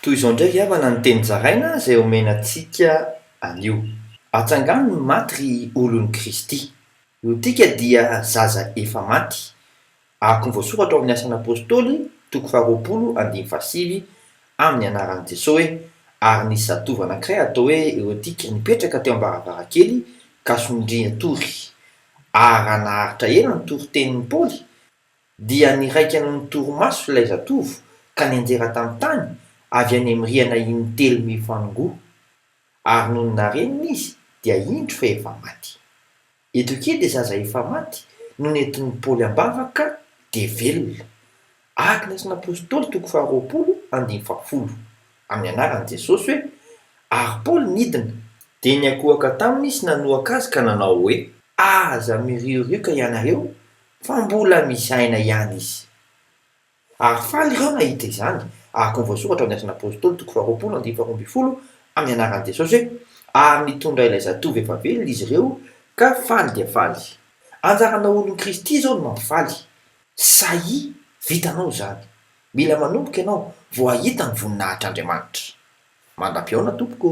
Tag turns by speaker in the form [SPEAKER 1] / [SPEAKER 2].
[SPEAKER 1] Toy izao ndray havana ny teny zaraina izay omenantsika anio. Atsangano ny maty ry olon'i Kristy. Io tika dia zaza efa maty. Araka ny voasoratra ao amin'ny Asan'ny Apôstôly toko faharoapolo andimy fahasivy amin'ny anaran'i Jesosy hoe ary nisy zatovo anankiray atao hoe Erotika nipetraka teo am-baravarankely ka sondria tory. Ary raha naharitra ela ny torin-tenin'i Paoly dia niraikany ny torimaso ilay zatovo ka nianjera tamin'ny tany avy any amin'ny rihana intelo mifanongoa. Ary noho narenina izy dia indro fa efa maty. Eto kely dia zaza efa maty no nentin'ny Paoly ambavaka dia velona. Araka ny Asan'ny Apôstôly toko faharoapolo andimy fahafolo amin'ny anaran'i Jesosy hoe ary Paoly nidina dia niakohaka taminy izy nanohaka azy ka nanao hoe aza miriorioka ianareo fa mbola misy aina ihany izy. Ary faly ireo nahita izany. Araka ny voasoratra amin'ny Asan'ny Apôstôly toko faharoapolo andimy faharoa ambin'ny folo amin'ny anaran'i Jesosy hoe ary nitondra ilay zatovo efa velona izy ireo ka faly dia faly. Anjarana olon'i Kristy izao no mampifaly. Sahy vitanao izany. Mila manomboka ianao vao hahita ny voninahitr'Andriamanitra. Mandam-piaona tompoko.